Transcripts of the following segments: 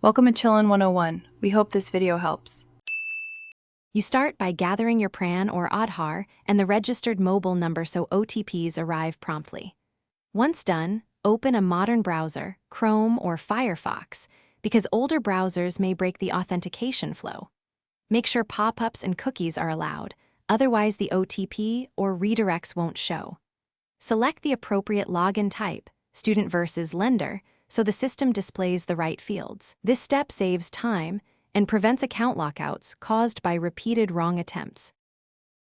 Welcome to Chillin' 101. We hope this video helps. You start by gathering your PRAN or Aadhaar and the registered mobile number so OTPs arrive promptly. Once done, open a modern browser, Chrome or Firefox, because older browsers may break the authentication flow. Make sure pop-ups and cookies are allowed, otherwise the OTP or redirects won't show. Select the appropriate login type, student versus lender, so the system displays the right fields. This step saves time and prevents account lockouts caused by repeated wrong attempts.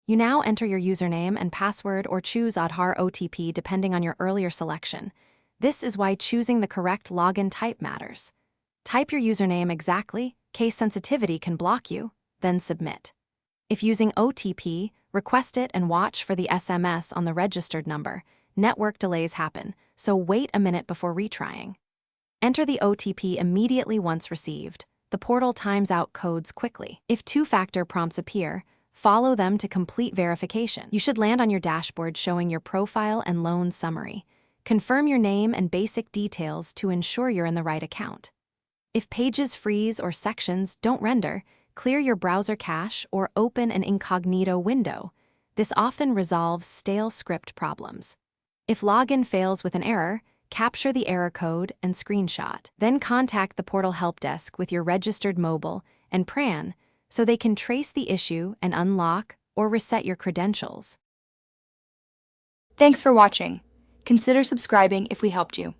You now enter your username and password or choose Aadhaar OTP depending on your earlier selection. This is why choosing the correct login type matters. Type your username exactly, case sensitivity can block you, then submit. If using OTP, request it and watch for the SMS on the registered number. Network delays happen, so wait a minute before retrying. Enter the OTP immediately once received. The portal times out codes quickly. If two-factor prompts appear, follow them to complete verification. You should land on your dashboard showing your profile and loan summary. Confirm your name and basic details to ensure you're in the right account. If pages freeze or sections don't render, clear your browser cache or open an incognito window. This often resolves stale script problems. If login fails with an error, capture the error code and screenshot. Then contact the portal help desk with your registered mobile and PRAN so they can trace the issue and unlock or reset your credentials. Thanks for watching. Consider subscribing if we helped you.